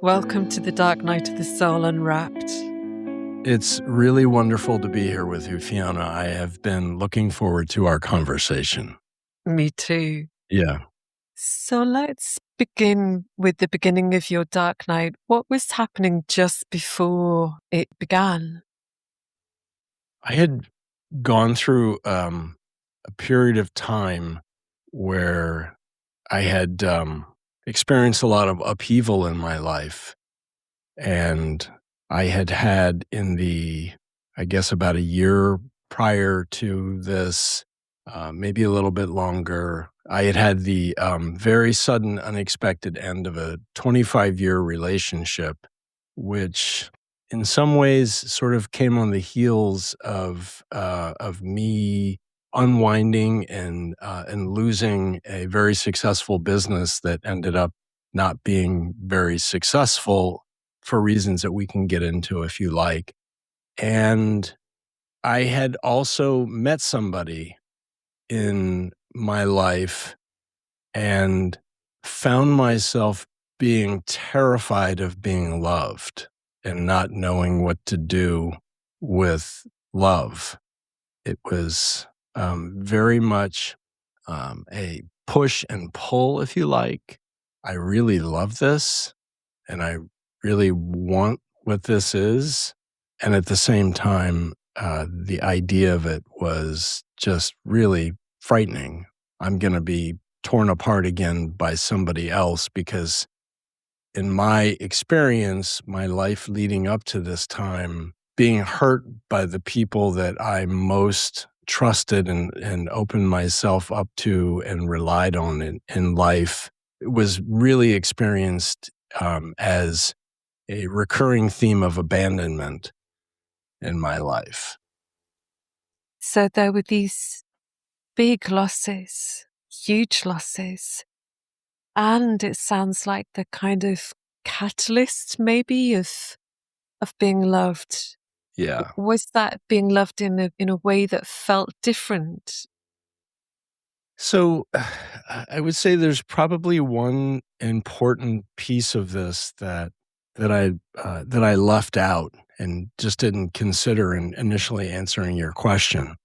welcome to the Dark Night of the Soul Unwrapped. It's really wonderful to be here with you, Fiona. I have been looking forward to our conversation. Me too. Yeah. So let's begin with the beginning of your Dark Night. What was happening just before it began? I had gone through a period of time where I had experienced a lot of upheaval in my life. And I had I guess about a year prior to this, maybe a little bit longer, I had the very sudden, unexpected end of a 25-year relationship, which in some ways sort of came on the heels of me unwinding and losing a very successful business that ended up not being very successful for reasons that we can get into if you like. And I had also met somebody in my life and found myself being terrified of being loved and not knowing what to do with love. It was very much a push and pull, if you like. I really love this and I really want what this is. And at the same time, the idea of it was just really frightening. I'm going to be torn apart again by somebody else because in my experience, my life leading up to this time, being hurt by the people that I most trusted and opened myself up to and relied on in life, it was really experienced as a recurring theme of abandonment in my life. So there were these big losses, huge losses, and it sounds like the kind of catalyst maybe of being loved. Yeah. Was that being loved in a way that felt different? So I would say there's probably one important piece of this that I left out and just didn't consider in initially answering your question.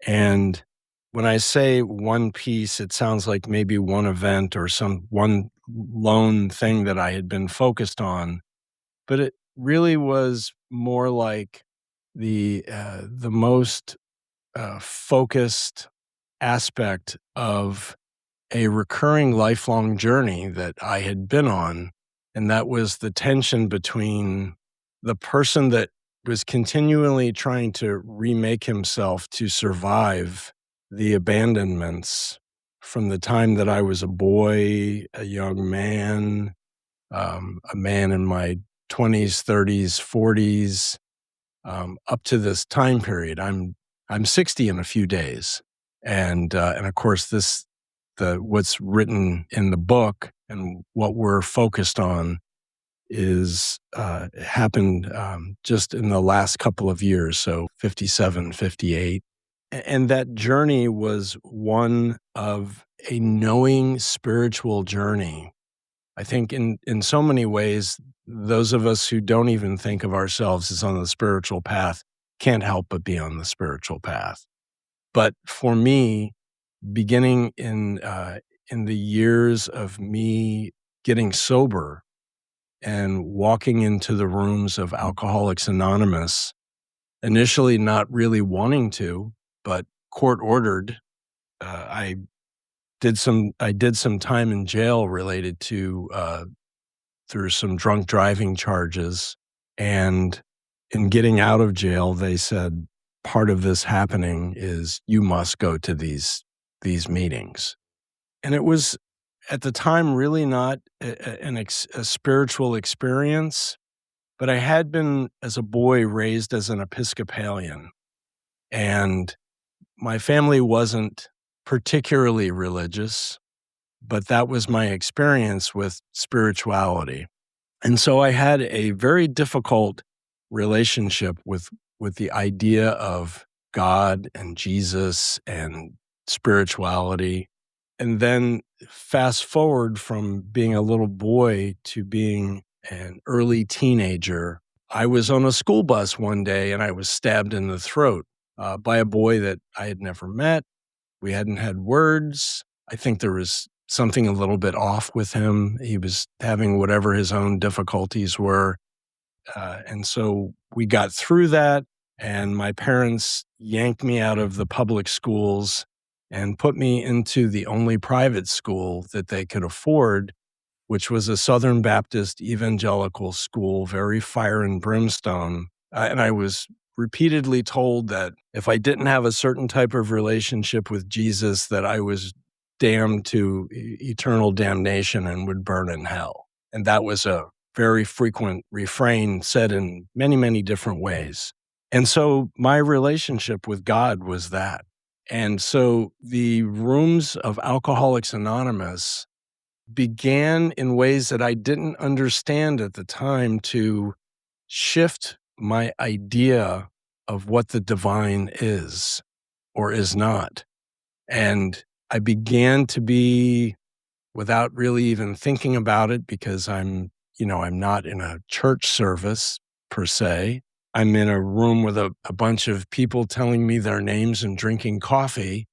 And when I say one piece, it sounds like maybe one event or one lone thing that I had been focused on, but it really was more like the most focused aspect of a recurring lifelong journey that I had been on. And that was the tension between the person that was continually trying to remake himself to survive the abandonments from the time that I was a boy, a young man, a man in my 20s, 30s, 40s, up to this time period. I'm 60 in a few days. And of course, what's written in the book and what we're focused on is happened just in the last couple of years, so 57, 58. And that journey was one of a knowing spiritual journey. I think in so many ways, those of us who don't even think of ourselves as on the spiritual path can't help but be on the spiritual path. But for me, beginning in the years of me getting sober and walking into the rooms of Alcoholics Anonymous, initially not really wanting to, but court ordered, I did some time in jail related to through some drunk driving charges. And in getting out of jail, they said, part of this happening is you must go to these meetings. And it was at the time really not a spiritual experience, but I had been as a boy raised as an Episcopalian. And my family wasn't particularly religious, but that was my experience with spirituality. And so I had a very difficult relationship with the idea of God and Jesus and spirituality. And then fast forward from being a little boy to being an early teenager, I was on a school bus one day and I was stabbed in the throat by a boy that I had never met. We hadn't had words. I think there was something a little bit off with him. He was having whatever his own difficulties were. And so we got through that, and my parents yanked me out of the public schools and put me into the only private school that they could afford, which was a Southern Baptist evangelical school, very fire and brimstone. And I was repeatedly told that if I didn't have a certain type of relationship with Jesus, that I was damned to eternal damnation and would burn in hell. And that was a very frequent refrain said in many, many different ways. And so my relationship with God was that. And so the rooms of Alcoholics Anonymous began in ways that I didn't understand at the time to shift my idea of what the divine is or is not. And I began to be, without really even thinking about it, because I'm not in a church service per se. I'm in a room with a bunch of people telling me their names and drinking coffee.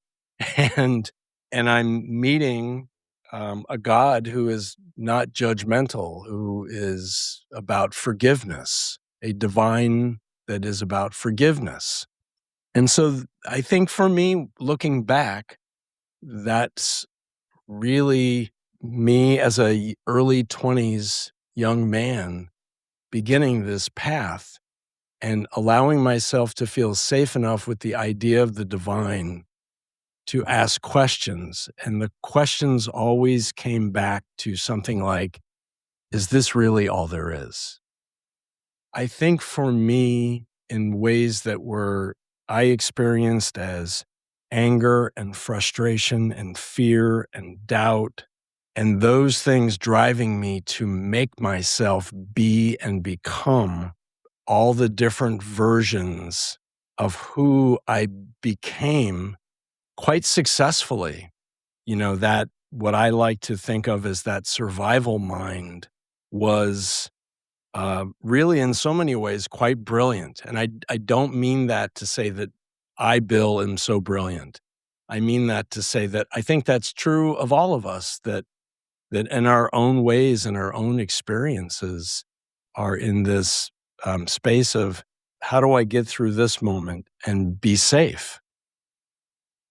And I'm meeting a God who is not judgmental, who is about forgiveness, a divine that is about forgiveness. And so I think for me, looking back, that's really me as a early 20s young man beginning this path and allowing myself to feel safe enough with the idea of the divine to ask questions. And the questions always came back to something like, is this really all there is? I think for me, in ways that I experienced as anger and frustration and fear and doubt, and those things driving me to make myself be and become all the different versions of who I became quite successfully. That what I like to think of as that survival mind was really in so many ways quite brilliant. And I don't mean that to say that I, Bill, am so brilliant. I mean that to say that I think that's true of all of us, that in our own ways and our own experiences are in this space of, how do I get through this moment and be safe?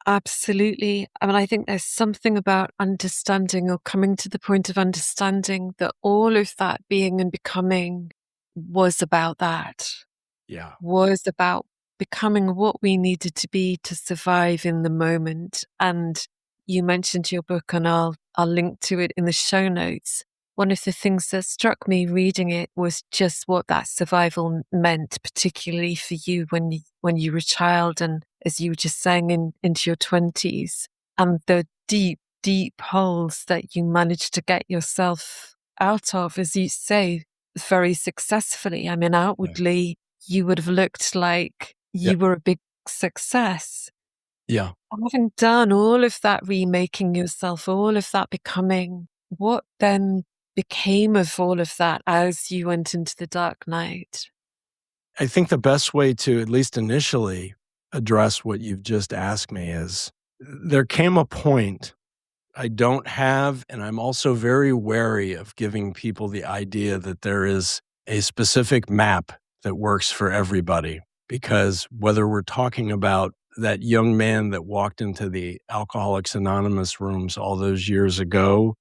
Absolutely. I mean, I think there's something about understanding or coming to the point of understanding that all of that being and becoming was about that, Yeah. was about becoming what we needed to be to survive in the moment. And you mentioned your book, and I'll link to it in the show notes. One of the things that struck me reading it was just what that survival meant, particularly for you when you were a child, and as you were just saying, into your 20s, and the deep, deep holes that you managed to get yourself out of, as you say, very successfully. I mean, Yeah. outwardly, you would have looked like Yeah. you were a big success. Yeah. Having done all of that remaking yourself, all of that becoming, what then became of all of that as you went into the dark night? I think the best way to, at least initially, address what you've just asked me is, there came a point I don't have, and I'm also very wary of giving people the idea that there is a specific map that works for everybody. Because whether we're talking about that young man that walked into the Alcoholics Anonymous rooms all those years ago,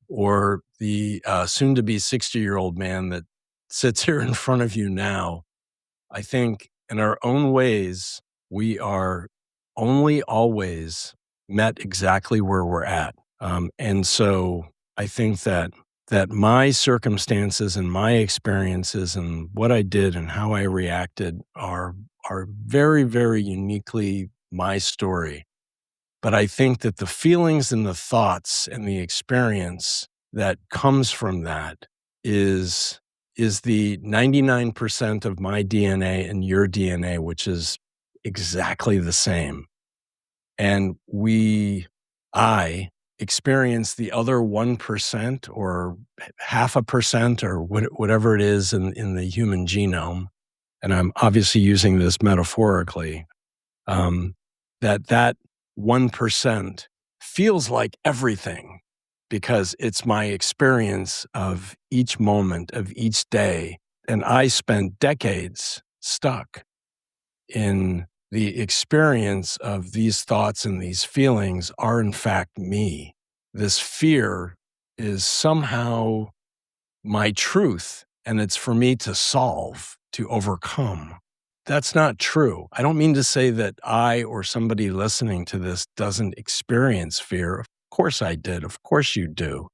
or the soon-to-be 60-year-old man that sits here in front of you now, I think in our own ways, we are only always met exactly where we're at. And so I think that my circumstances and my experiences and what I did and how I reacted are very, very uniquely my story. But I think that the feelings and the thoughts and the experience that comes from that is the 99% of my DNA and your DNA, which is exactly the same. And I experience the other 1% or 0.5% or whatever it is in the human genome, and I'm obviously using this metaphorically, um, that 1% feels like everything because it's my experience of each moment of each day. And I spent decades stuck in the experience of these thoughts and these feelings are in fact me. This fear is somehow my truth, and it's for me to solve, to overcome. That's not true. I don't mean to say that I or somebody listening to this doesn't experience fear. Of course I did. Of course you do.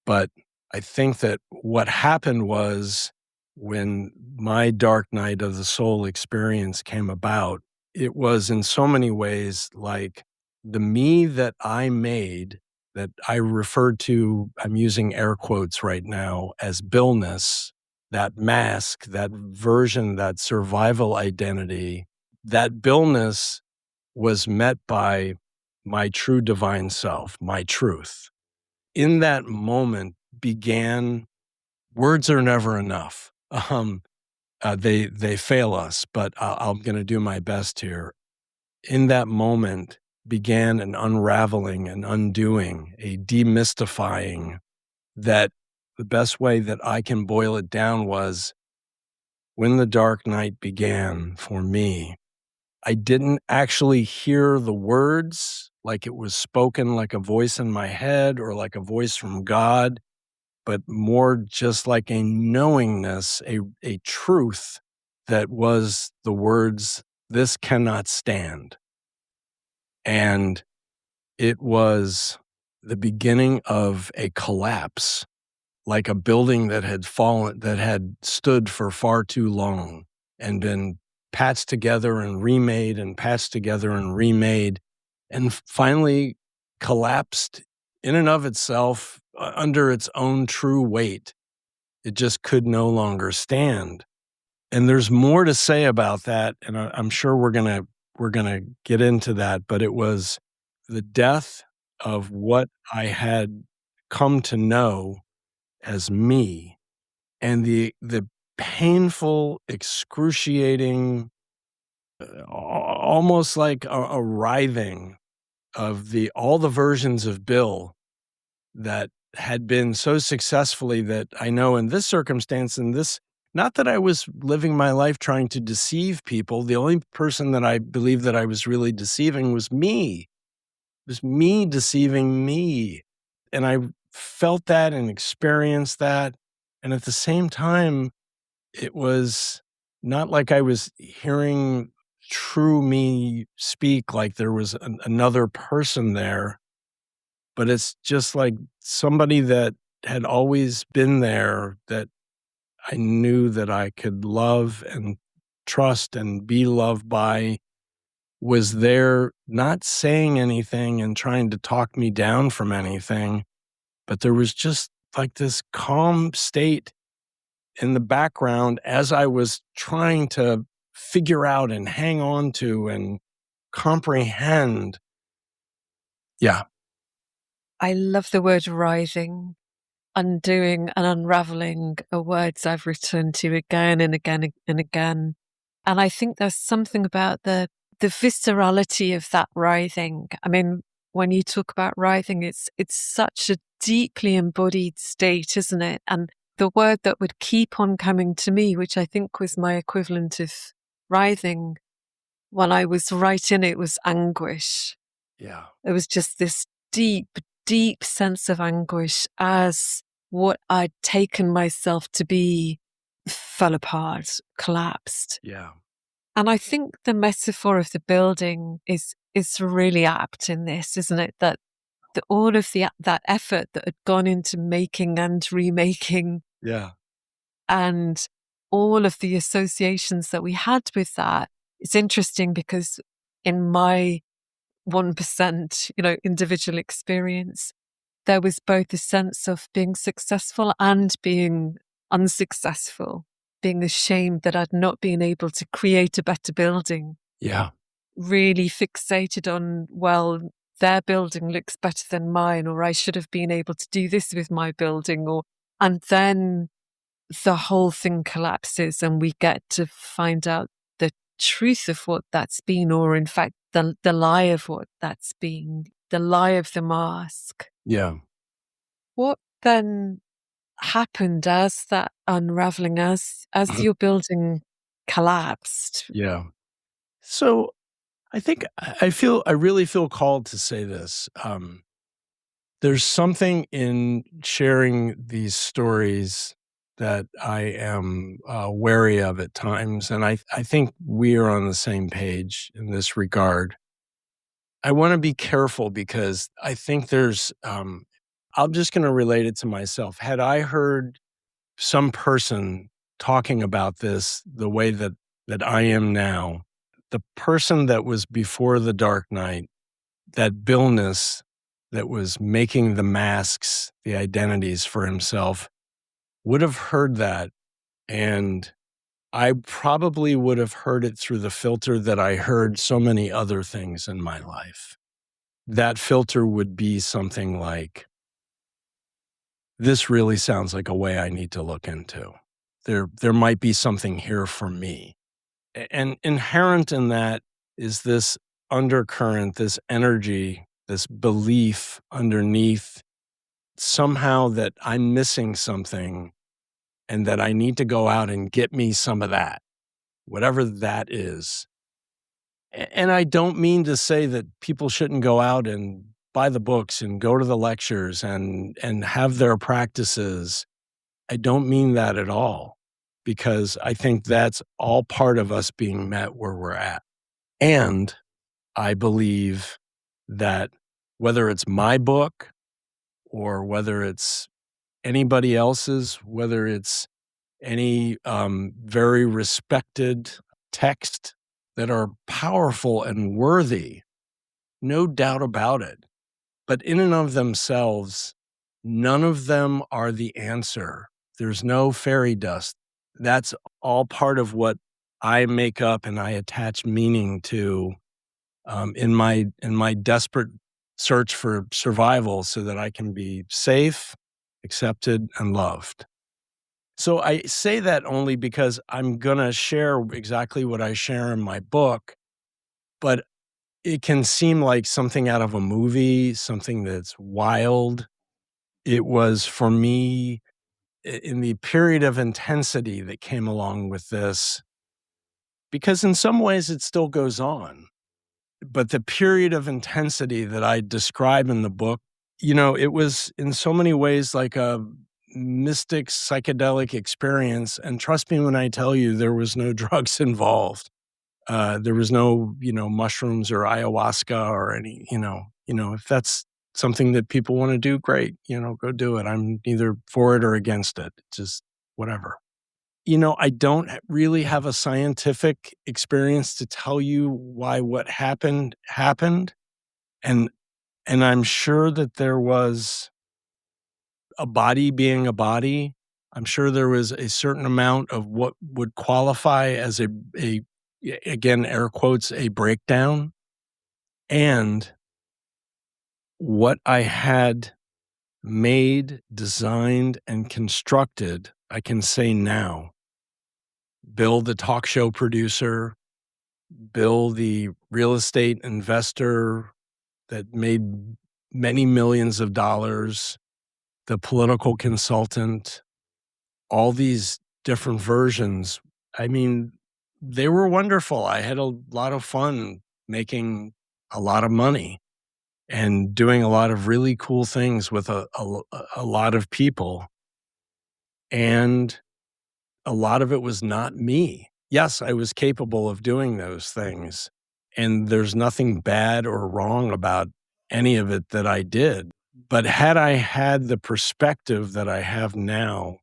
But I think that what happened was when my dark night of the soul experience came about, it was in so many ways like the me that I made, that I referred to, I'm using air quotes right now, as Billness, that mask, that version, that survival identity, that Billness was met by my true divine self, my truth. In that moment began, words are never enough. They fail us, but I'm going to do my best here. In that moment began an unraveling, an undoing, a demystifying, that the best way that I can boil it down was when the dark night began for me, I didn't actually hear the words like it was spoken like a voice in my head or like a voice from God, but more just like a knowingness, a truth that was the words, "This cannot stand." And it was the beginning of a collapse, like a building that had fallen, that had stood for far too long and been patched together and remade and patched together and remade, and finally collapsed in and of itself under its own true weight. It just could no longer stand. And there's more to say about that, and I'm sure we're gonna get into that, but it was the death of what I had come to know as me, and the painful, excruciating, almost like a writhing of all the versions of Bill that had been so successfully, that I know in this circumstance, in this, not that I was living my life trying to deceive people. The only person that I believe that I was really deceiving was me. It was me deceiving me. And I felt that and experienced that. And at the same time, it was not like I was hearing true me speak, like there was another person there, but it's just like somebody that had always been there, that I knew that I could love and trust and be loved by, was there, not saying anything and trying to talk me down from anything, but there was just like this calm state in the background as I was trying to figure out and hang on to and comprehend. Yeah. I love the word writhing. Undoing and unraveling are words I've returned to again and again and again. And I think there's something about the viscerality of that writhing. I mean, when you talk about writhing, it's such a deeply embodied state, isn't it? And the word that would keep on coming to me, which I think was my equivalent of writhing when I was right in it, was anguish. Yeah. It was just this deep, deep sense of anguish as what I'd taken myself to be fell apart, collapsed. Yeah. And I think the metaphor of the building is really apt in this, isn't it? That all of that effort that had gone into making and remaking, Yeah. and all of the associations that we had with that. It's interesting because in my 1%, individual experience, there was both a sense of being successful and being unsuccessful, being ashamed that I'd not been able to create a better building, Yeah. really fixated on, well, their building looks better than mine, or I should have been able to do this with my building, and then the whole thing collapses and we get to find out the truth of what that's been, or in fact, the lie of what that's been, the lie of the mask. Yeah. What then happened as that unraveling, as your building collapsed? Yeah. So I think I really feel called to say this. There's something in sharing these stories that I am wary of at times, and I think we are on the same page in this regard. I want to be careful because I think I'm just going to relate it to myself. Had I heard some person talking about this the way that I am now, the person that was before the Dark Night, that Billness that was making the masks, the identities for himself, would have heard that, and I probably would have heard it through the filter that I heard so many other things in my life. That filter would be something like, this really sounds like a way I need to look into. There might be something here for me. And inherent in that is this undercurrent, this energy, this belief underneath somehow that I'm missing something and that I need to go out and get me some of that, whatever that is. And I don't mean to say that people shouldn't go out and buy the books and go to the lectures and have their practices. I don't mean that at all, because I think that's all part of us being met where we're at. And I believe that whether it's my book or whether it's anybody else's, whether it's any very respected text that are powerful and worthy, no doubt about it. But in and of themselves, none of them are the answer. There's no fairy dust. That's all part of what I make up and I attach meaning to in my desperate search for survival so that I can be safe, accepted, and loved. So I say that only because I'm going to share exactly what I share in my book, but it can seem like something out of a movie, something that's wild. It was for me in the period of intensity that came along with this, because in some ways it still goes on. But the period of intensity that I describe in the book, it was in so many ways like a mystic psychedelic experience. And trust me when I tell you, there was no drugs involved. There was no, mushrooms or ayahuasca or any, if that's something that people want to do, great, go do it. I'm neither for it or against it. Just whatever. I don't really have a scientific experience to tell you why what happened happened. And I'm sure that there was a body being a body. I'm sure there was a certain amount of what would qualify as a again, air quotes, a breakdown. And what I had made, designed, and constructed, I can say now. Bill, the talk show producer, Bill, the real estate investor that made many millions of dollars, the political consultant, all these different versions. I mean, they were wonderful. I had a lot of fun making a lot of money and doing a lot of really cool things with a lot of people. And a lot of it was not me. Yes, I was capable of doing those things. And there's nothing bad or wrong about any of it that I did. But had I had the perspective that I have now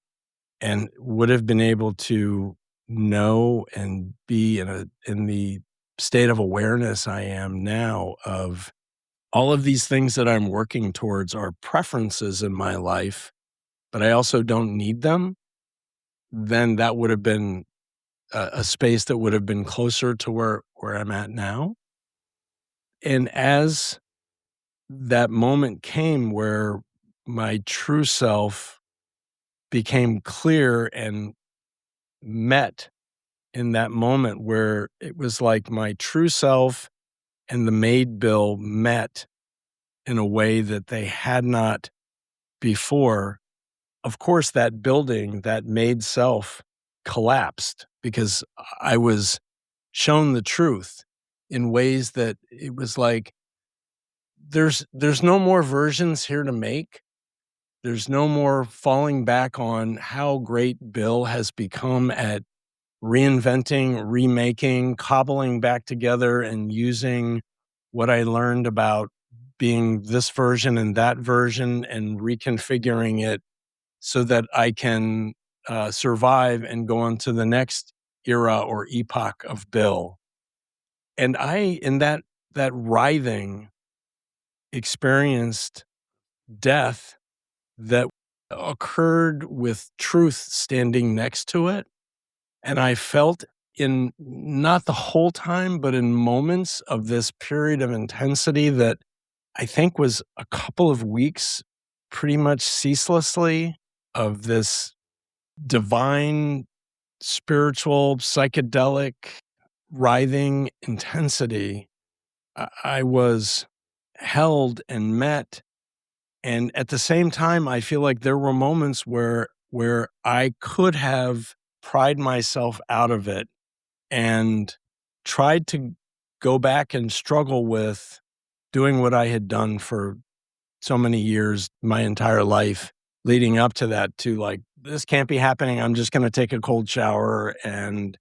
and would have been able to know and be in the state of awareness I am now of all of these things that I'm working towards are preferences in my life, but I also don't need them, then that would have been a space that would have been closer to where I'm at now. And as that moment came where my true self became clear and met in that moment, where it was like my true self and the made Bill met in a way that they had not before. Of course, that building, that made self, collapsed because I was shown the truth in ways that it was like, there's no more versions here to make. There's no more falling back on how great Bill has become at reinventing, remaking, cobbling back together, and using what I learned about being this version and that version and reconfiguring it so that I can survive and go on to the next era or epoch of Bill. And I, in that writhing, experienced death that occurred with truth standing next to it. And I felt, in not the whole time, but in moments of this period of intensity that I think was a couple of weeks, pretty much ceaselessly, of this divine, spiritual, psychedelic, writhing intensity. I was held and met. And at the same time, I feel like there were moments where I could have pried myself out of it and tried to go back and struggle with doing what I had done for so many years, my entire life leading up to that, to like, this can't be happening. I'm just going to take a cold shower and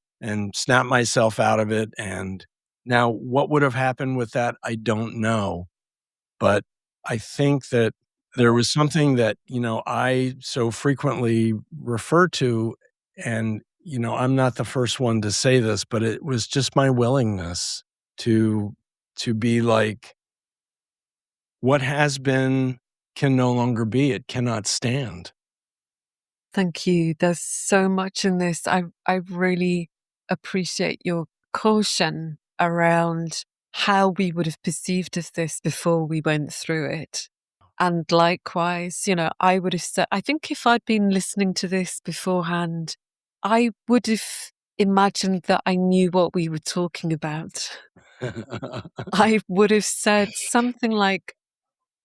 snap myself out of it. And now what would have happened with that? I don't know. But I think that there was something that, I so frequently refer to, and, I'm not the first one to say this, but it was just my willingness to be like, what has been can no longer be. It cannot stand. Thank you. There's so much in this. I really appreciate your caution around how we would have perceived of this before we went through it. And likewise, I would have said, I think if I'd been listening to this beforehand, I would have imagined that I knew what we were talking about. I would have said something like,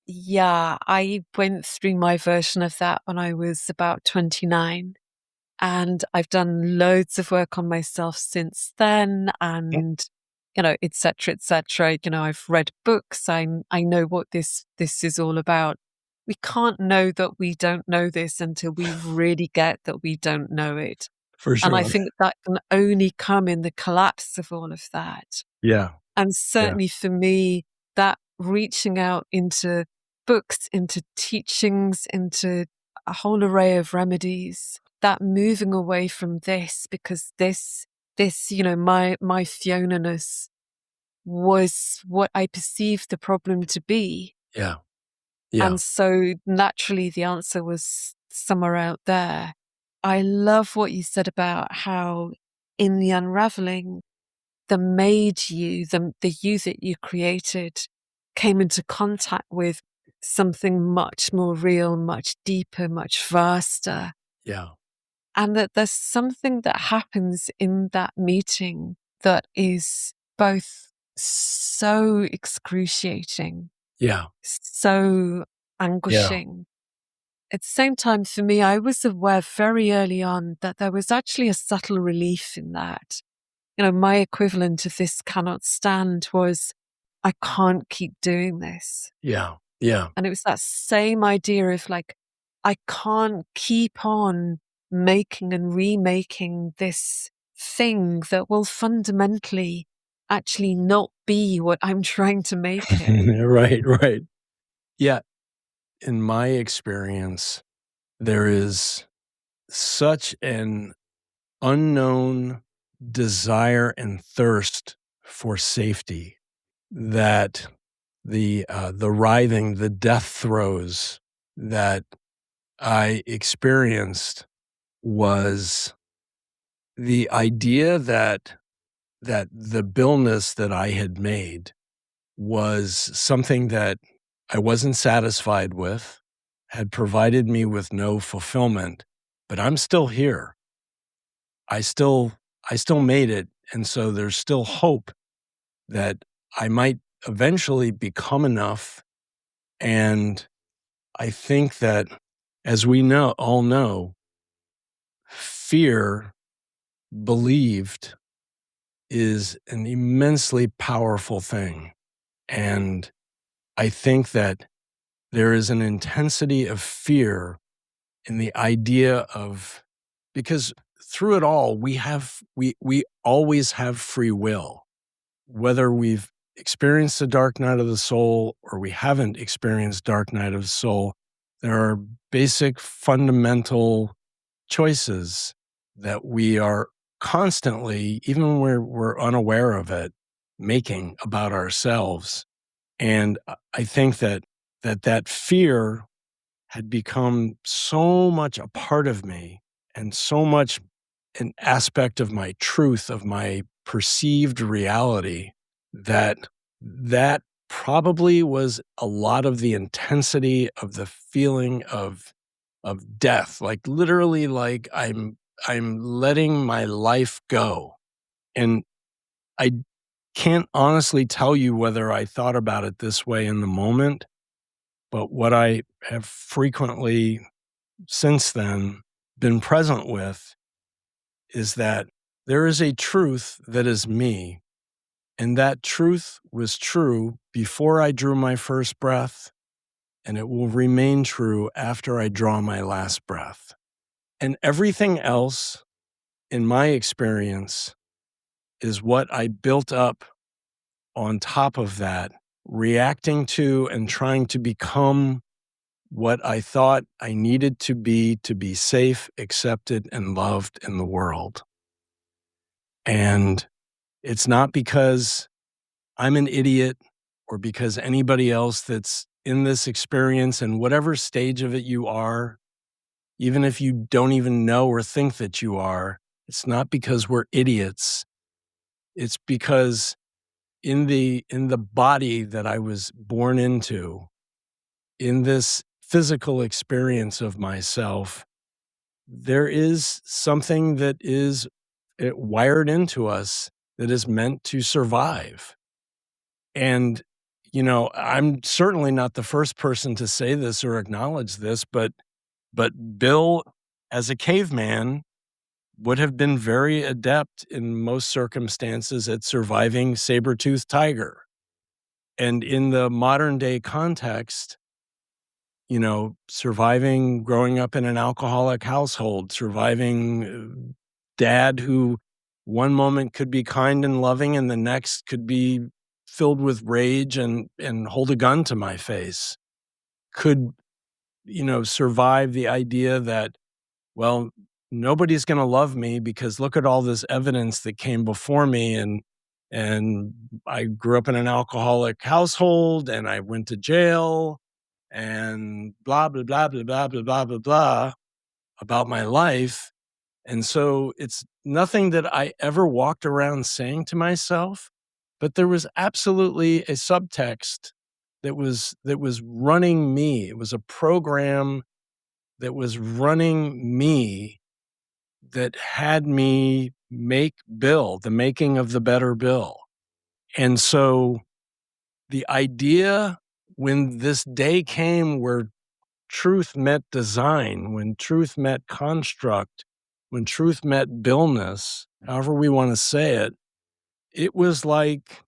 yeah, I went through my version of that when I was about 29. And I've done loads of work on myself since then, and et cetera, et cetera. I've read books. I know what this is all about. We can't know that we don't know this until we really get that we don't know it. For And I sure. think that can only come in the collapse of all of that. Yeah. And Yeah. certainly for me, that reaching out into books, into teachings, into a whole array of remedies, that moving away from this, because this, my Fiona-ness was what I perceived the problem to be. Yeah. Yeah. And so naturally the answer was somewhere out there. I love what you said about how in the unraveling, the made you, the you that you created, came into contact with something much more real, much deeper, much vaster. Yeah. And that there's something that happens in that meeting that is both so excruciating, Yeah. so Yeah. anguishing. At the same time, for me, I was aware very early on that there was actually a subtle relief in that. My equivalent of this cannot stand was, I can't keep doing this. Yeah. Yeah. And it was that same idea of like, I can't keep on making and remaking this thing that will fundamentally actually not be what I'm trying to make it. Right. Right. Yeah. In my experience, there is such an unknown desire and thirst for safety that the writhing, the death throes that I experienced was the idea that the Billness that I had made was something that I wasn't satisfied with, had provided me with no fulfillment, but I'm still here. I still I still made it, and so there's still hope that I might eventually become enough. And I think that, as we all know, fear believed is an immensely powerful thing. And I think that there is an intensity of fear in the idea of, because through it all, we always have free will, whether we've experienced the dark night of the soul or we haven't experienced dark night of the soul. There are basic fundamental choices that we are constantly, even when we're unaware of it, making about ourselves. And I think that fear had become so much a part of me and so much an aspect of my truth, of my perceived reality, that that probably was a lot of the intensity of the feeling of death, like literally like I'm letting my life go. And I can't honestly tell you whether I thought about it this way in the moment, but what I have frequently since then been present with is that there is a truth that is me, and that truth was true before I drew my first breath, and it will remain true after I draw my last breath. And everything else, in my experience, is what I built up on top of that, reacting to and trying to become what I thought I needed to be safe, accepted, and loved in the world. And it's not because I'm an idiot or because anybody else that's in this experience, and whatever stage of it you are, even if you don't even know or think that you are, it's not because we're idiots. It's because in the body that I was born into, in this physical experience of myself, there is something that is wired into us that is meant to survive. And, I'm certainly not the first person to say this or acknowledge this, but Bill, as a caveman, would have been very adept in most circumstances at surviving saber-toothed tiger. And in the modern day context, surviving growing up in an alcoholic household, surviving dad who one moment could be kind and loving and the next could be filled with rage and hold a gun to my face, could, survive the idea that, well, nobody's going to love me because look at all this evidence that came before me, and I grew up in an alcoholic household and I went to jail and blah blah blah blah blah blah blah blah blah about my life. And so it's nothing that I ever walked around saying to myself, but there was absolutely a subtext that was running me. It was a program that was running me, that had me make Bill, the making of the better Bill. And so the idea, when this day came where truth met design, when truth met construct, when truth met Billness, however we want to say it, it was like,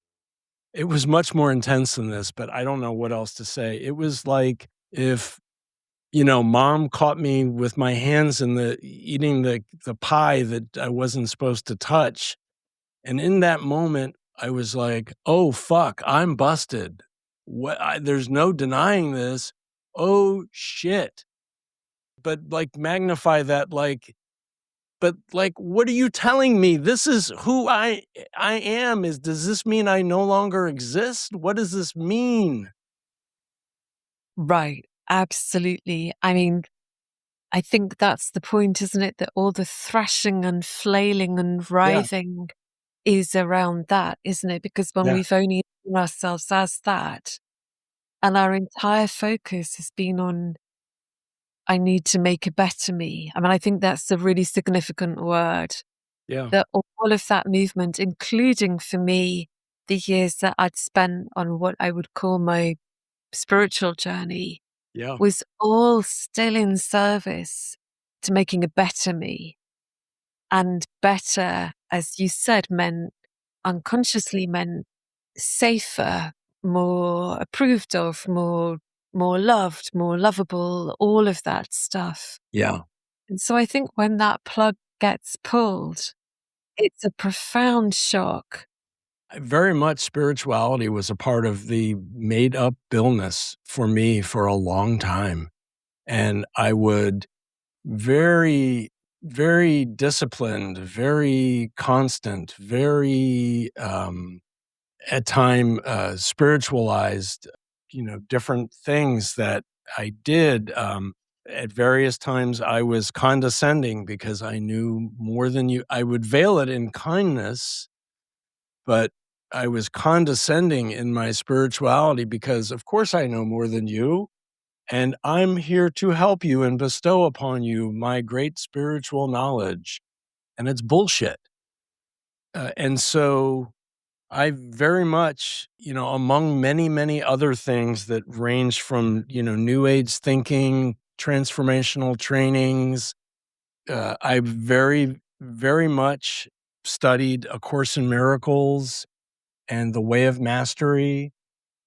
it was much more intense than this, but I don't know what else to say. It was like if, mom caught me with my hands in eating the pie that I wasn't supposed to touch. And in that moment, I was like, oh, fuck, I'm busted. There's no denying this. Oh, shit. But like magnify that, but like, what are you telling me? This is who I am. Does this mean I no longer exist? What does this mean? Right. Absolutely. I mean, I think that's the point, isn't it? That all the thrashing and flailing and Yeah, writhing is around that, isn't it? Because when yeah, we've only seen ourselves as that, And our entire focus has been on, I need to make a better me. I mean, I think that's a really significant word. Yeah, That all of that movement, including for me, the years that I'd spent on what I would call my spiritual journey, yeah, was all still in service to making a better me. And better, as you said, meant unconsciously meant safer, more approved of, more loved, more lovable, all of that stuff. yeah. And so I think when that plug gets pulled, it's a profound shock. Very much spirituality was a part of the made up Billness for me for a long time. And I would very, very disciplined, very constant, very, at time, spiritualized, different things that I did. At various times, I was condescending because I knew more than you. I would veil it in kindness, but I was condescending in my spirituality because, of course, I know more than you. And I'm here to help you and bestow upon you my great spiritual knowledge. And it's bullshit. And so I very much, among many, many other things that range from, new age thinking, transformational trainings, I very, very much studied A Course in Miracles and The Way of Mastery.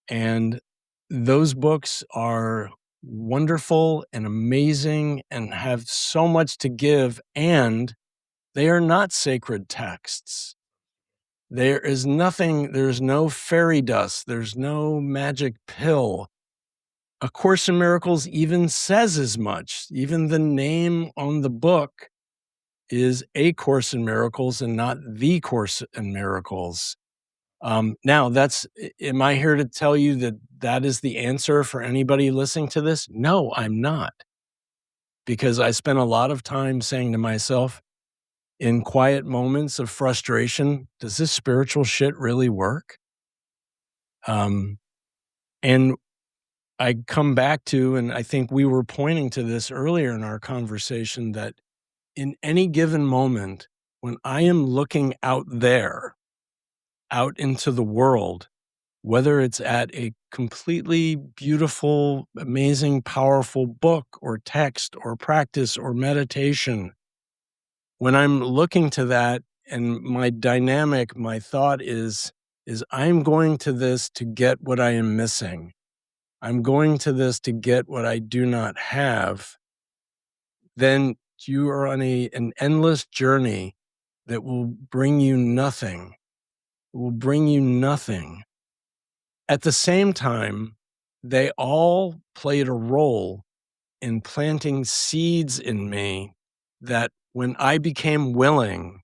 And those books are wonderful and amazing and have so much to give. And they are not sacred texts. There is nothing, there's no fairy dust, there's no magic pill. A Course in Miracles even says as much. Even the name on the book is A Course in Miracles and not The Course in Miracles. Now am I here to tell you that that is the answer for anybody listening to this? No, I'm not. Because I spent a lot of time saying to myself in quiet moments of frustration, does this spiritual shit really work? Um, and I come back to, and I think we were pointing to this earlier in our conversation, that in any given moment, when I am looking out there, out into the world, whether it's at a completely beautiful, amazing, powerful book or text or practice or meditation, when I'm looking to that and my dynamic, my thought is I'm going to this to get what I am missing. I'm going to this to get what I do not have. Then you are on an endless journey that will bring you nothing. It will bring you nothing. At the same time, they all played a role in planting seeds in me that when I became willing,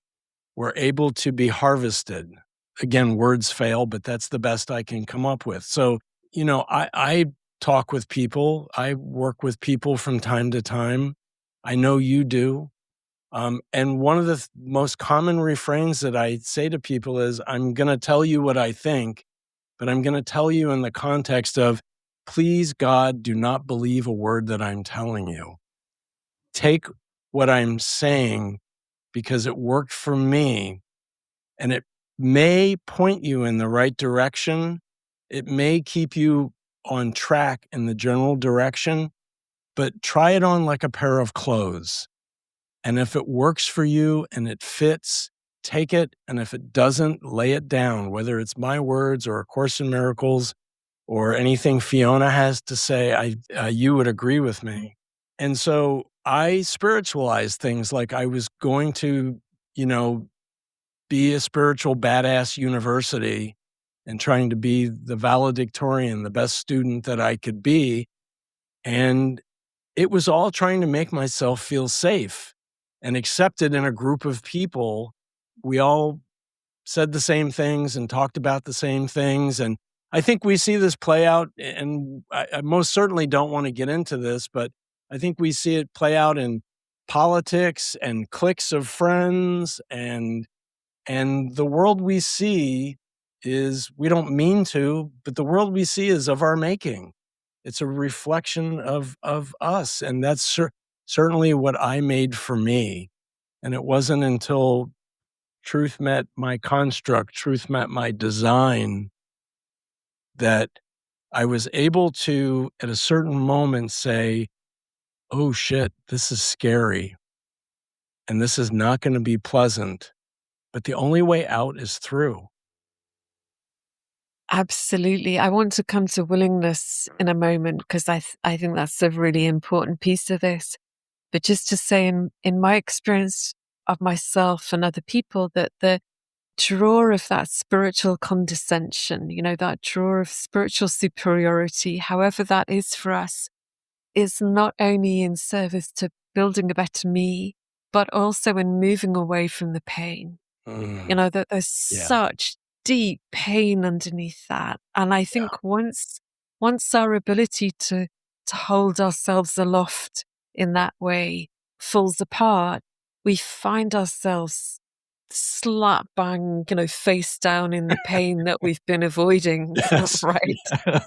were able to be harvested. Again, words fail, but that's the best I can come up with. So, I talk with people, I work with people from time to time. I know you do. And one of the most common refrains that I say to people is, I'm going to tell you what I think, but I'm going to tell you in the context of, please, God, do not believe a word that I'm telling you. Take what I'm saying because it worked for me and it may point you in the right direction. It may keep you on track in the general direction, but try it on like a pair of clothes. And if it works for you and it fits, take it. And if it doesn't, lay it down, whether it's my words or A Course in Miracles or anything Fiona has to say, you would agree with me. And so I spiritualized things like I was going to, you know, be a spiritual badass university and trying to be the valedictorian, the best student that I could be. And it was all trying to make myself feel safe and accepted in a group of people. We all said the same things and talked about the same things. And I think we see this play out, and I most certainly don't want to get into this, but I think we see it play out in politics and cliques of friends and the world we see is, we don't mean to, but the world we see is of our making. It's a reflection of us, and that's certainly what I made for me. And it wasn't until truth met my construct, truth met my design, that I was able to, at a certain moment, say, "Oh shit, this is scary, and this is not going to be pleasant, but the only way out is through." Absolutely. I want to come to willingness in a moment because I think that's a really important piece of this. But just to say, in my experience of myself and other people, that the draw of that spiritual condescension, that draw of spiritual superiority, however that is for us, is not only in service to building a better me, but also in moving away from the pain. Mm, That there's yeah, such deep pain underneath that. And I yeah. think once our ability to hold ourselves aloft in that way falls apart, we find ourselves slap bang, face down in the pain that we've been avoiding, Yes. right? Yeah.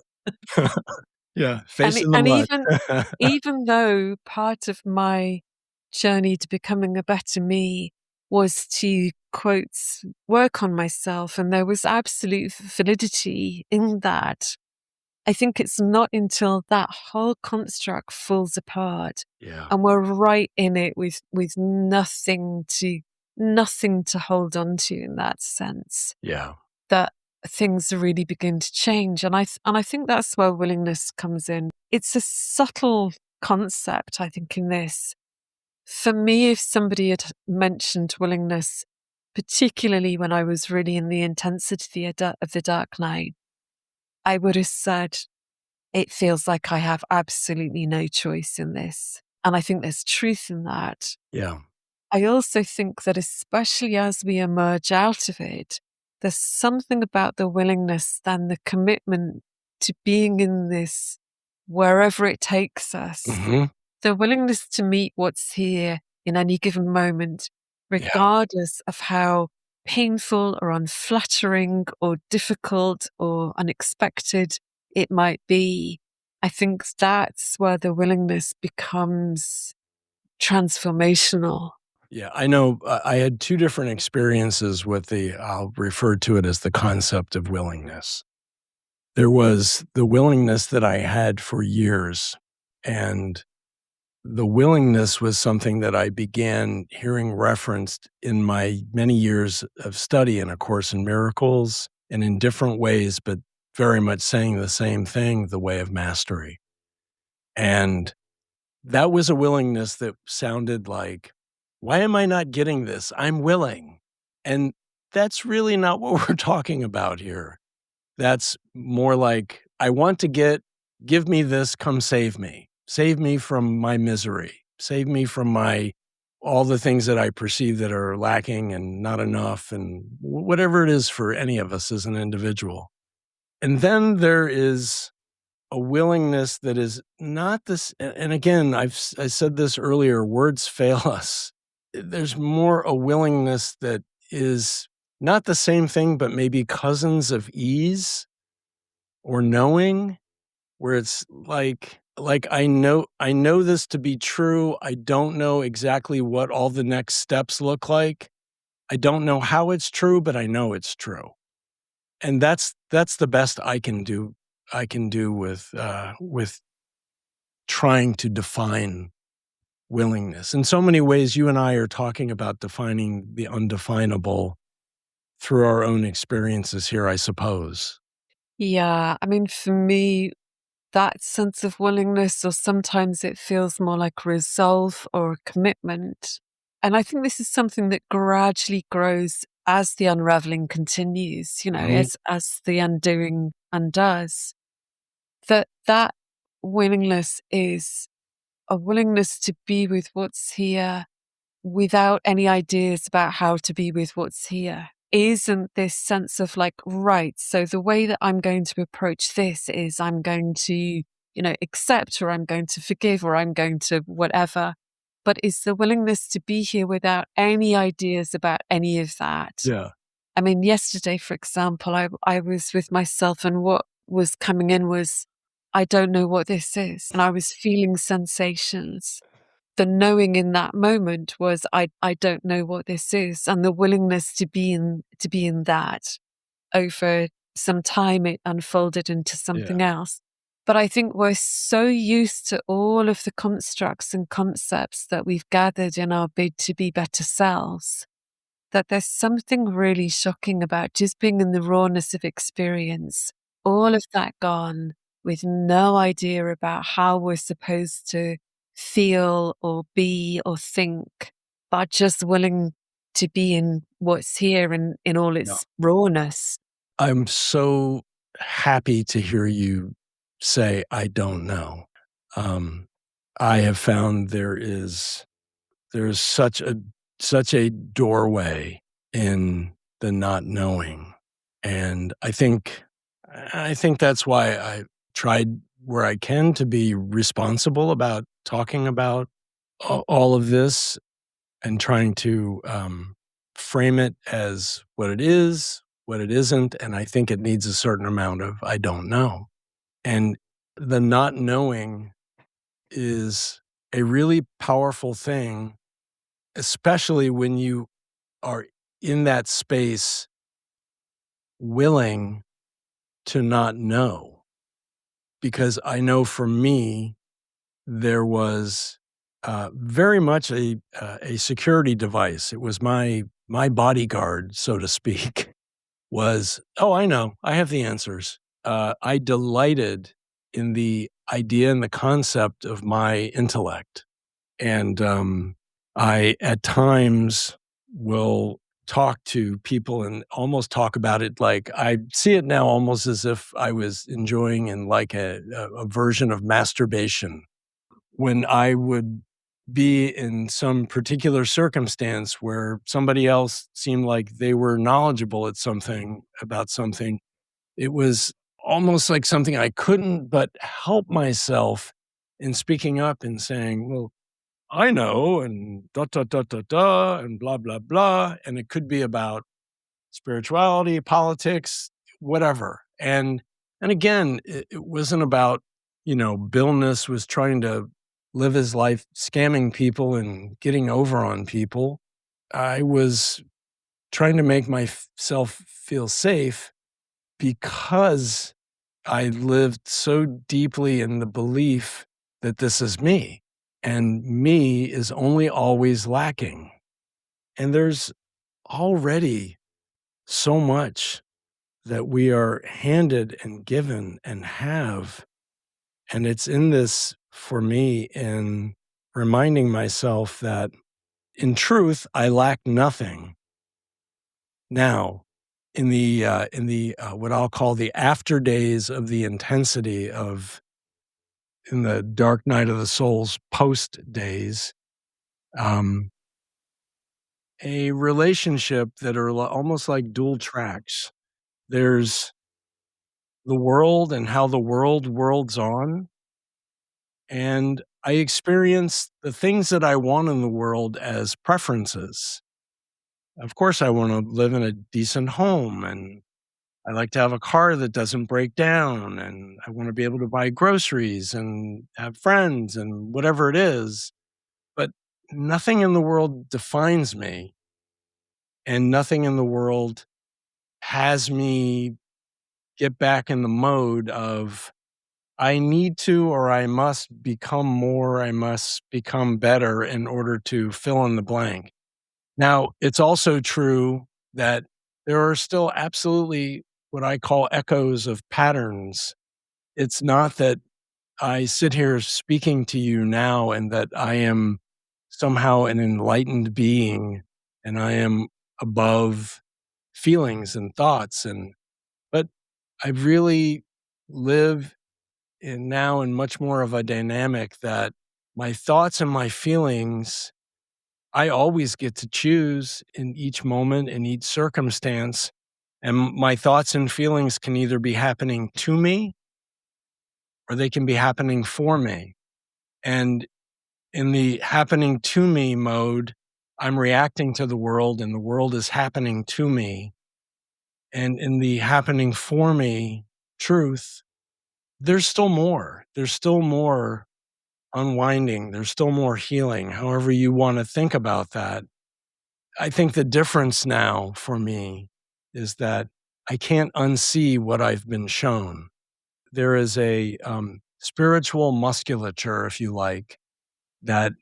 Yeah, And face in the mud. even though part of my journey to becoming a better me was to, quotes, work on myself, and there was absolute validity in that, I think it's not until that whole construct falls apart Yeah, and we're right in it with nothing to hold on to in that sense, yeah. that things really begin to change. And I think that's where willingness comes in. It's a subtle concept, I think, in this. For me, if somebody had mentioned willingness, particularly when I was really in the intensity of the dark night, I would have said, it feels like I have absolutely no choice in this. And I think there's truth in that. Yeah. I also think that especially as we emerge out of it, there's something about the willingness and the commitment to being in this wherever it takes us, Mhm. the willingness to meet what's here in any given moment, Yeah, regardless of how painful or unflattering or difficult or unexpected it might be. I think that's where the willingness becomes transformational. yeah. I know, I had 2 different experiences with I'll refer to it as the concept of willingness. There was the willingness that I had for years, and the willingness was something that I began hearing referenced in my many years of study in A Course in Miracles, and in different ways, but very much saying the same thing, the way of mastery. And that was a willingness that sounded like, "Why am I not getting this? I'm willing." And that's really not what we're talking about here. That's more like, "I want to give me this, come save me. Save me from my misery. Save me from my all the things that I perceive that are lacking and not enough," and whatever it is for any of us as an individual. And then there is a willingness that is not this, and again, I said this earlier, words fail us. There's more a willingness that is not the same thing, but maybe cousins of ease or knowing, where it's like I know this to be true. I don't know exactly what all the next steps look like. I don't know how it's true, but I know it's true. And that's the best I can do with trying to define willingness. In so many ways, you and I are talking about defining the undefinable through our own experiences here, I suppose. Yeah, I mean, for me, that sense of willingness, or sometimes it feels more like resolve or commitment. And I think this is something that gradually grows as the unraveling continues, Mhm. as the undoing undoes. That willingness is a willingness to be with what's here without any ideas about how to be with what's here. Isn't this sense of like, right, so the way that I'm going to approach this is I'm going to, accept, or I'm going to forgive, or I'm going to whatever. But is the willingness to be here without any ideas about any of that. Yeah. I mean, yesterday, for example, I was with myself, and what was coming in was, I don't know what this is. And I was feeling sensations. The knowing in that moment was I don't know what this is. And the willingness to be in that. Over some time it unfolded into Yeah. something else. But I think we're so used to all of the constructs and concepts that we've gathered in our bid to be better selves that there's something really shocking about just being in the rawness of experience, all of that gone with no idea about how we're supposed to feel or be or think, but just willing to be in what's here and in all Yeah. its rawness. I'm so happy to hear you say, "I don't know." Um, I have found there's such a doorway in the not knowing, and I think that's why I tried where I can to be responsible about talking about all of this and trying to, frame it as what it is, what it isn't, and I think it needs a certain amount of "I don't know." And the not knowing is a really powerful thing, especially when you are in that space willing to not know. Because I know for me, there was, very much a security device. It was my bodyguard, so to speak, was, "Oh, I know. I have the answers." I delighted in the idea and the concept of my intellect. And, I, at times, will talk to people and almost talk about it like I see it now almost as if I was enjoying in like a version of masturbation when I would be in some particular circumstance where somebody else seemed like they were knowledgeable at something about something. It was almost like something I couldn't but help myself in speaking up and saying, "Well, I know, and da da da da da, and blah, blah, blah." And it could be about spirituality, politics, whatever. And again, it wasn't about, Bill was trying to live his life scamming people and getting over on people. I was trying to make myself feel safe because I lived so deeply in the belief that this is me, and me is only always lacking. And there's already so much that we are handed and given and have. And it's in this for me in reminding myself that in truth, I lack nothing. Now, in the what I'll call the after days of the intensity of in the dark night of the soul's post days, um, a relationship that are almost like dual tracks. There's the world and how the world worlds on, and I experience the things that I want in the world as preferences. Of course, I want to live in a decent home, and I like to have a car that doesn't break down, and I want to be able to buy groceries and have friends and whatever it is. But nothing in the world defines me, and nothing in the world has me get back in the mode of I need to or I must become more, I must become better in order to fill in the blank. Now, it's also true that there are still absolutely what I call echoes of patterns. It's not that I sit here speaking to you now and that I am somehow an enlightened being and I am above feelings and thoughts but I really live in now in much more of a dynamic that my thoughts and my feelings I always get to choose in each moment, in each circumstance. And my thoughts and feelings can either be happening to me or they can be happening for me. And in the happening to me mode, I'm reacting to the world and the world is happening to me. And in the happening for me truth, there's still more. There's still more unwinding. There's still more healing, however you want to think about that. I think the difference now for me is that I can't unsee what I've been shown. There is a spiritual musculature, if you like, that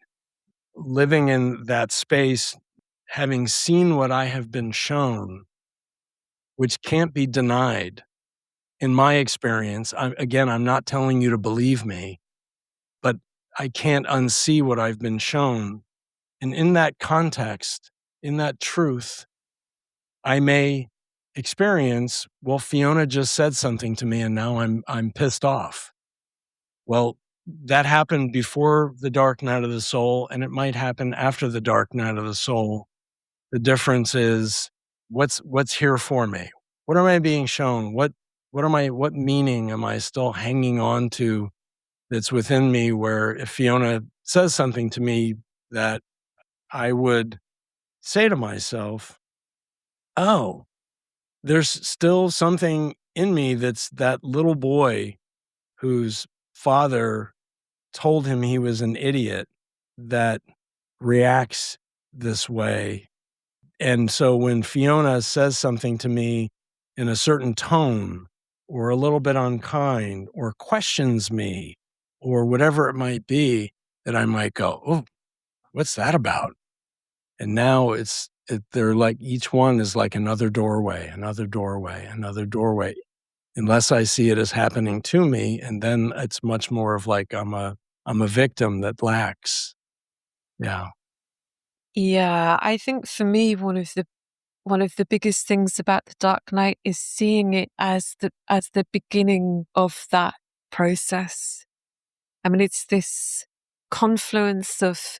living in that space, having seen what I have been shown, which can't be denied. In my experience, again, I'm not telling you to believe me, but I can't unsee what I've been shown. And in that context, in that truth, I may experience, well, Fiona just said something to me and now I'm pissed off. Well, that happened before the dark night of the soul, and it might happen after the dark night of the soul. The difference is what's here for me? What am I being shown? What meaning am I still hanging on to that's within me, where if Fiona says something to me that I would say to myself, "Oh, there's still something in me that's that little boy whose father told him he was an idiot that reacts this way." And so when Fiona says something to me in a certain tone or a little bit unkind or questions me or whatever it might be, that I might go, "Oh, what's that about?" And now they're like, each one is like another doorway, another doorway, another doorway, unless I see it as happening to me. And then it's much more of like, I'm a victim that lacks. Yeah. Yeah, I think for me, one of the biggest things about the Dark Night is seeing it as the beginning of that process. I mean, it's this confluence of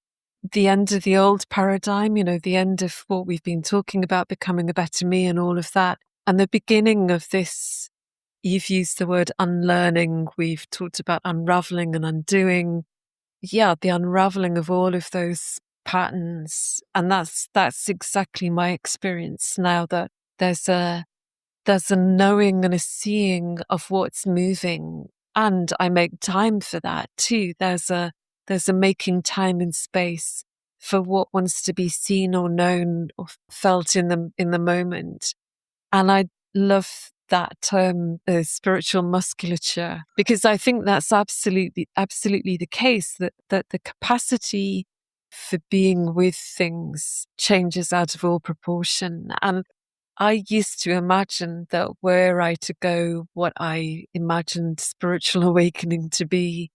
the end of the old paradigm, the end of what we've been talking about, becoming a better me and all of that, and the beginning of this. You've used the word unlearning. We've talked about unraveling and undoing. Yeah, the unraveling of all of those patterns. And that's exactly my experience now, that there's a knowing and a seeing of what's moving. And I make time for that too. There's a making time and space for what wants to be seen or known or felt in the moment. And I love that term, spiritual musculature, because I think that's absolutely the case, that the capacity for being with things changes out of all proportion. And I used to imagine that were I to go what I imagined spiritual awakening to be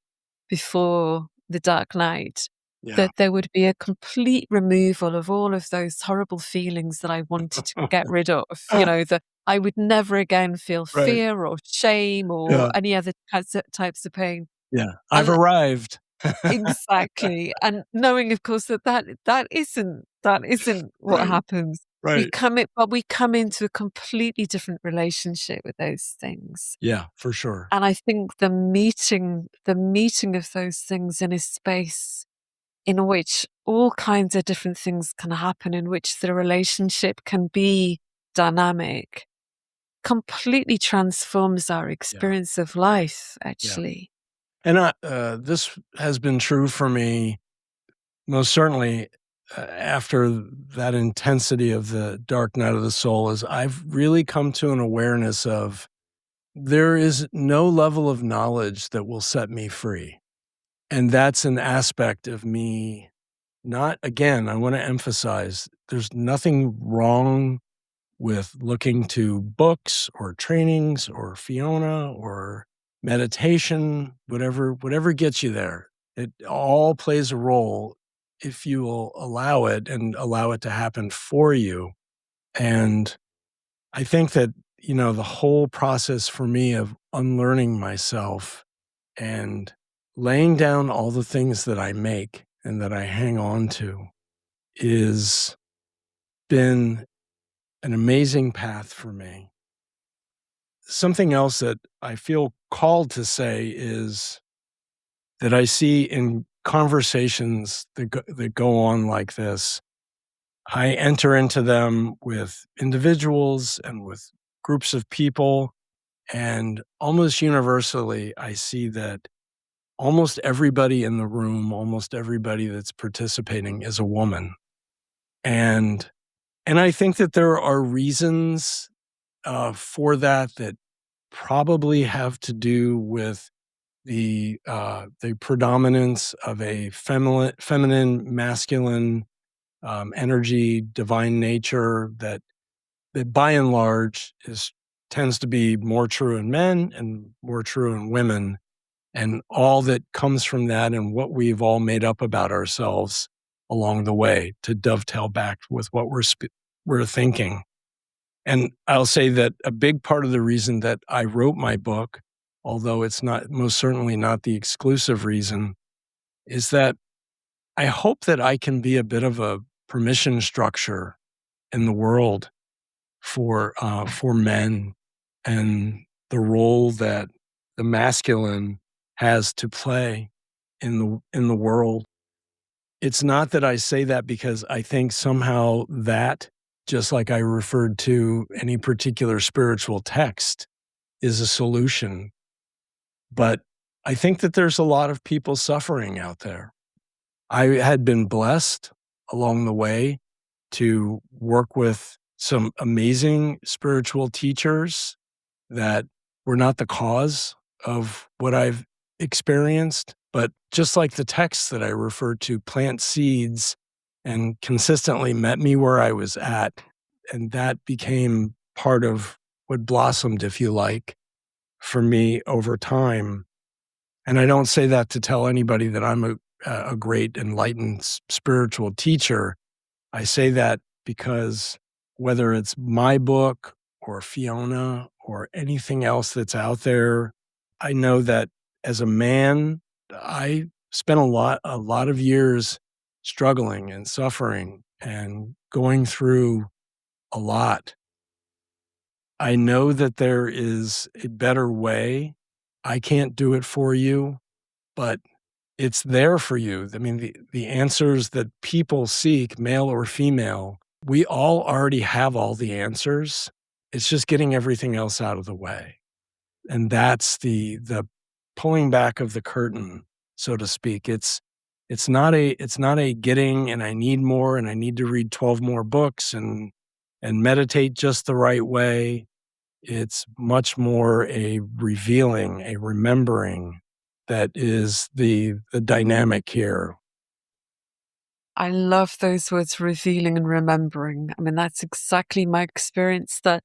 before the Dark Night, Yeah. that there would be a complete removal of all of those horrible feelings that I wanted to get rid of. That I would never again feel Right. fear or shame or Yeah. any other types of pain. Yeah. I've And arrived. exactly. And knowing, of course, that isn't what Right. happens. Right. We come into a completely different relationship with those things. Yeah, for sure. And I think the meeting of those things in a space in which all kinds of different things can happen, in which the relationship can be dynamic, completely transforms our Yeah. experience of life, Yeah. actually. And this has been true for me most certainly after that intensity of the dark night of the soul. Is I've really come to an awareness of there is no level of knowledge that will set me free. And that's an aspect of me. Not, again, I want to emphasize there's nothing wrong with looking to books or trainings or Fiona or meditation, whatever gets you there. It all plays a role if you will allow it and allow it to happen for you. And I think that, the whole process for me of unlearning myself and laying down all the things that I make and that I hang on to is been an amazing path for me. Something else that I feel called to say is that I see in conversations that go on like this, I enter into them with individuals and with groups of people, And almost universally, I see that almost everybody in the room, almost everybody that's participating is a woman. And and I think that there are reasons for that that probably have to do with the predominance of a feminine, masculine energy, divine nature that by and large is tends to be more true in men and more true in women, and all that comes from that and what we've all made up about ourselves along the way to dovetail back with what we're thinking. And I'll say that a big part of the reason that I wrote my book, although it's not most certainly not the exclusive reason, is that I hope that I can be a bit of a permission structure in the world for men and the role that the masculine has to play in the world. It's not that I say that because I think somehow that, just like I referred to any particular spiritual text, is a solution. But I think that there's a lot of people suffering out there. I had been blessed along the way to work with some amazing spiritual teachers that were not the cause of what I've experienced, but just like the texts that I referred to, plant seeds and consistently met me where I was at. And that became part of what blossomed, if you like, for me over time. And I don't say that to tell anybody that I'm a great enlightened spiritual teacher. I say that because whether it's my book or Fiona or anything else that's out there, I know that as a man, I spent a lot of years struggling and suffering and going through a lot. I know that there is a better way. I can't do it for you, but it's there for you. I mean, the answers that people seek, male or female, we all already have all the answers. It's just getting everything else out of the way. And that's the pulling back of the curtain, so to speak. It's not a getting and I need more and I need to read 12 more books and meditate just the right way. It's much more a revealing, a remembering that is the dynamic here. I love those words, revealing and remembering. I mean, that's exactly my experience, that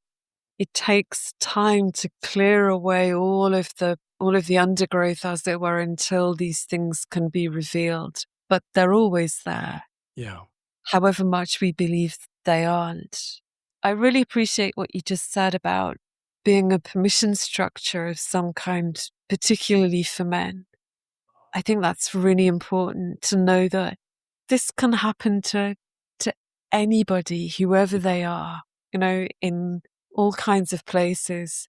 it takes time to clear away all of the undergrowth, as it were, until these things can be revealed. But they're always there, Yeah. however much we believe they aren't. I really appreciate what you just said about being a permission structure of some kind, particularly for men. I think that's really important to know that this can happen to anybody, whoever they are, in all kinds of places.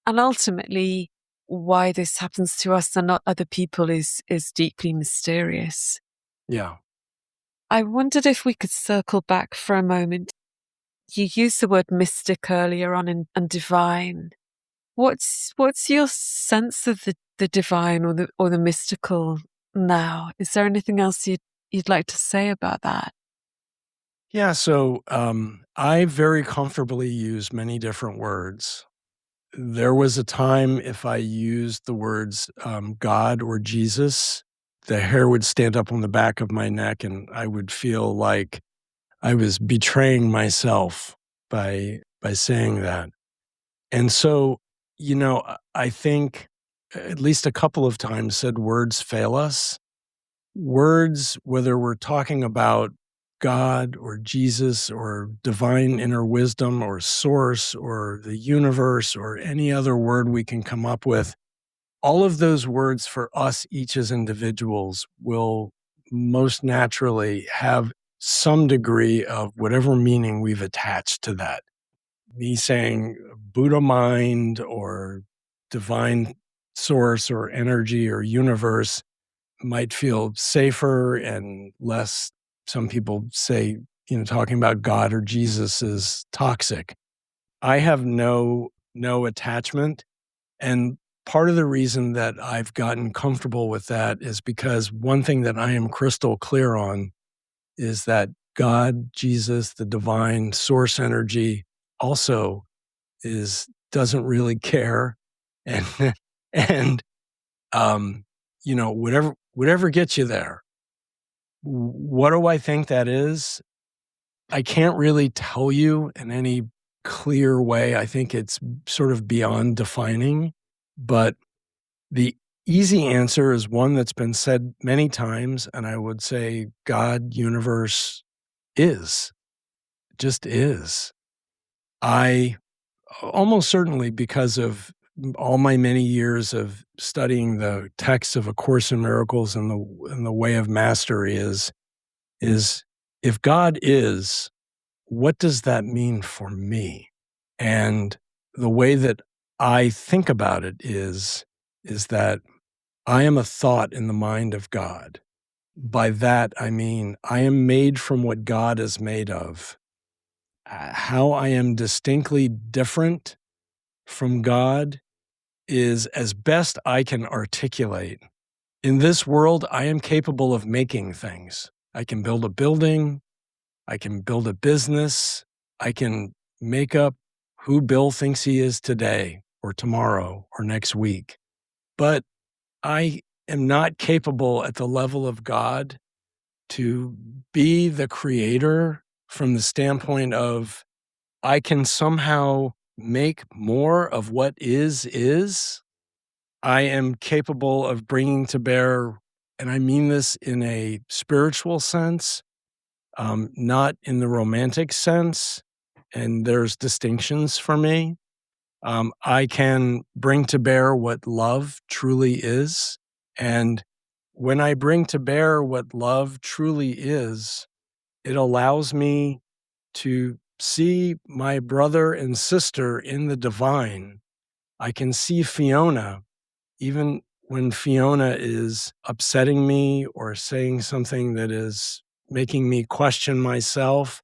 And ultimately, why this happens to us and not other people is deeply mysterious. Yeah. I wondered if we could circle back for a moment. You used the word mystic earlier on, and divine. What's your sense of the divine or the mystical now? Is there anything else you'd like to say about that? Yeah, so, I very comfortably use many different words. There was a time if I used the words, God or Jesus, the hair would stand up on the back of my neck, and I would feel like I was betraying myself by saying that. And so, I think at least a couple of times said words fail us. Words, whether we're talking about God or Jesus or divine inner wisdom or source or the universe or any other word we can come up with, all of those words for us, each as individuals, will most naturally have some degree of whatever meaning we've attached to that. Me saying Buddha mind or divine source or energy or universe might feel safer and less. Some people say, talking about God or Jesus is toxic. I have no attachment. And part of the reason that I've gotten comfortable with that is because one thing that I am crystal clear on is that God, Jesus, the divine source energy also doesn't really care. And and whatever gets you there. What do I think that is? I can't really tell you in any clear way. I think it's sort of beyond defining, but the easy answer is one that's been said many times, and I would say God, universe is, just is. I almost certainly, because of all my many years of studying the texts of A Course in Miracles and the way of mastery is if God is, what does that mean for me? And the way that I think about it is that I am a thought in the mind of God. By that, I mean I am made from what God is made of. How I am distinctly different from God is as best I can articulate. In this world, I am capable of making things. I can build a building. I can build a business. I can make up who Bill thinks he is today or tomorrow or next week. But I am not capable at the level of God to be the creator from the standpoint of I can somehow make more of what is. I am capable of bringing to bear, and I mean this in a spiritual sense, not in the romantic sense, and there's distinctions for me. I can bring to bear what love truly is. And when I bring to bear what love truly is, it allows me to see my brother and sister in the divine. I can see Fiona, even when Fiona is upsetting me or saying something that is making me question myself.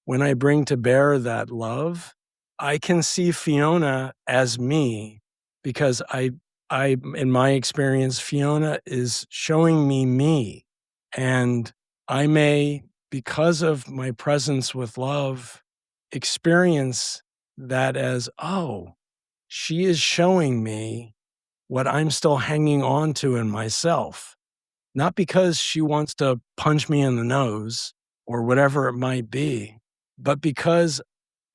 When I bring to bear that love, I can see Fiona as me because in my experience, Fiona is showing me me. And I may, because of my presence with love, experience that as, oh, she is showing me what I'm still hanging on to in myself. Not because she wants to punch me in the nose or whatever it might be, but because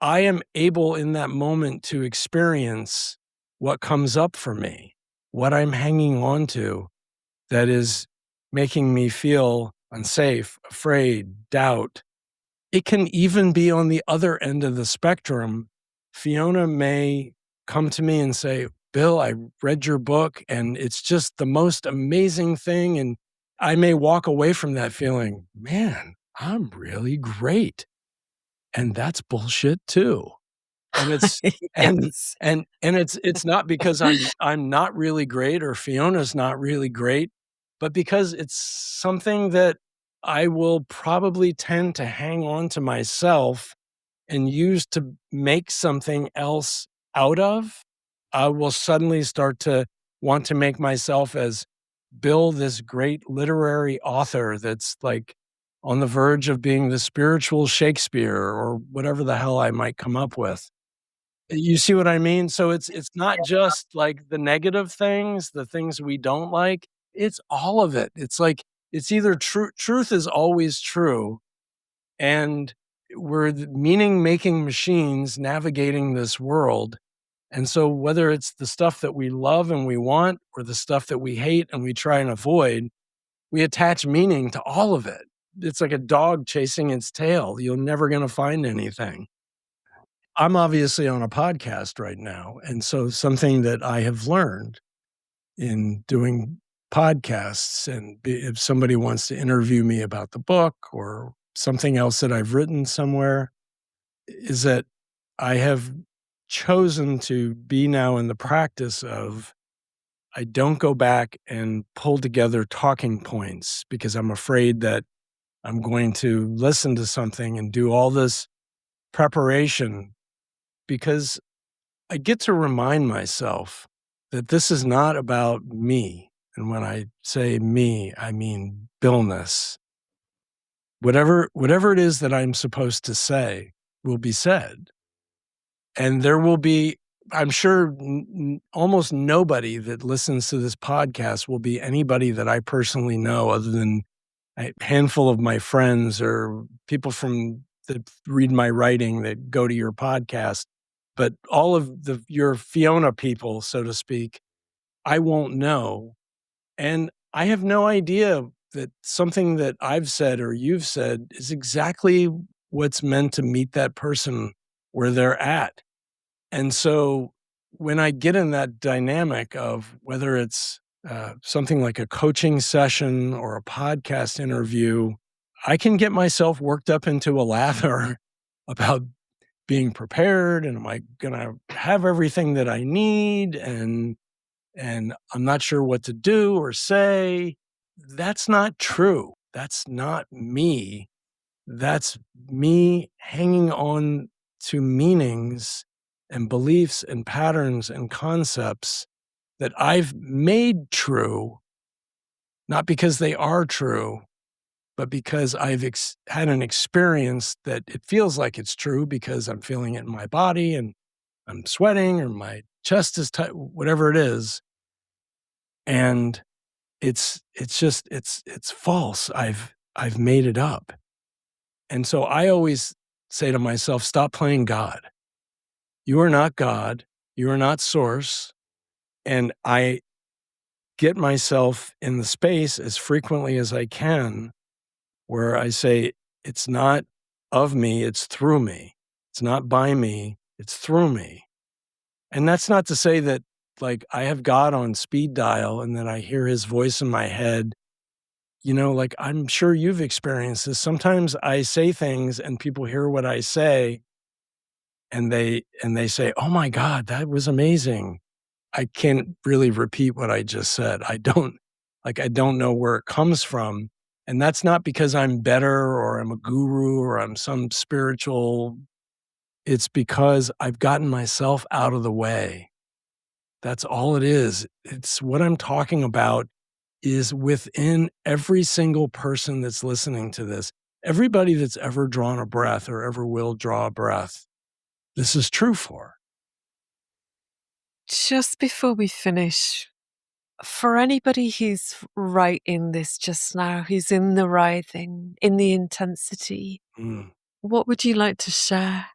I am able in that moment to experience what comes up for me, what I'm hanging on to that is making me feel unsafe, afraid, doubt. It can even be on the other end of the spectrum. Fiona may come to me and say, Bill, I read your book and it's just the most amazing thing. And I may walk away from that feeling, man, I'm really great. And that's bullshit too. And it's and Yes. and it's not because I'm not really great or Fiona's not really great, but because it's something that I will probably tend to hang on to myself and use to make something else out of. I will suddenly start to want to make myself as Bill, this great literary author that's like on the verge of being the spiritual Shakespeare or whatever the hell I might come up with. You see what I mean? So it's not just like the negative things, the things we don't like, it's all of it. It's like it's either truth is always true, and we're the meaning-making machines navigating this world, and so whether it's the stuff that we love and we want or the stuff that we hate and we try and avoid, we attach meaning to all of it. It's like a dog chasing its tail. You're never gonna find anything. I'm obviously on a podcast right now, and so something that I have learned in doing podcasts and if somebody wants to interview me about the book or something else that I've written somewhere, is that I have chosen to be now in the practice of I don't go back and pull together talking points because I'm afraid that I'm going to listen to something and do all this preparation because I get to remind myself that this is not about me. And when I say me, I mean Billness. Whatever it is that I'm supposed to say will be said. And there will be, I'm sure almost nobody that listens to this podcast will be anybody that I personally know other than a handful of my friends or people from that read my writing that go to your podcast. But all of your Fiona people, so to speak, I won't know. And I have no idea that something that I've said or you've said is exactly what's meant to meet that person where they're at. And so when I get in that dynamic of whether it's something like a coaching session or a podcast interview, I can get myself worked up into a lather about being prepared and am I going to have everything that I need and I'm not sure what to do or say. That's not true. That's not me. That's me hanging on to meanings and beliefs and patterns and concepts that I've made true, not because they are true, but because I've had an experience that it feels like it's true because I'm feeling it in my body and I'm sweating or my chest is tight, whatever it is. And it's false. I've made it up. And so I always say to myself, stop playing God. You are not God. You are not source. And I get myself in the space as frequently as I can where I say, it's not of me, it's through me. It's not by me, it's through me. And that's not to say that like I have God on speed dial and that I hear his voice in my head. You know, like I'm sure you've experienced this. Sometimes I say things and people hear what I say and they say, "Oh my God, that was amazing." I can't really repeat what I just said. I don't know where it comes from. And that's not because I'm better or I'm a guru or I'm some spiritual. It's because I've gotten myself out of the way. That's all it is. It's what I'm talking about is within every single person that's listening to this. Everybody that's ever drawn a breath or ever will draw a breath, this is true for. Just before we finish, for anybody who's right in this just now, who's in the writhing, in the intensity, what would you like to share?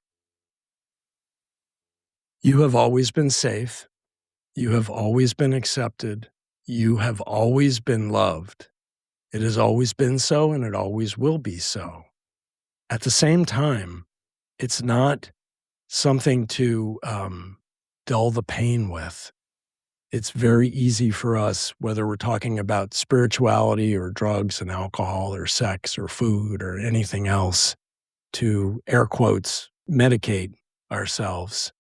You have always been safe. You have always been accepted. You have always been loved. It has always been so, and it always will be so. At the same time, it's not something to dull the pain with. It's very easy for us, whether we're talking about spirituality or drugs and alcohol or sex or food or anything else, to air quotes, medicate ourselves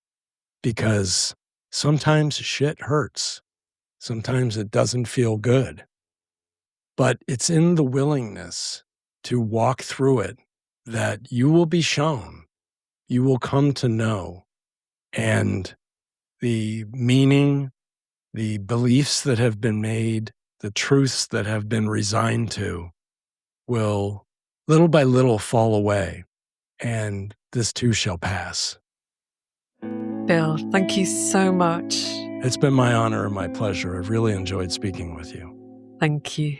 because sometimes shit hurts. Sometimes it doesn't feel good. But it's in the willingness to walk through it that you will be shown, you will come to know, and the meaning, the beliefs that have been made, the truths that have been resigned to will little by little fall away, and this too shall pass. Bill, thank you so much. It's been my honor and my pleasure. I've really enjoyed speaking with you. Thank you.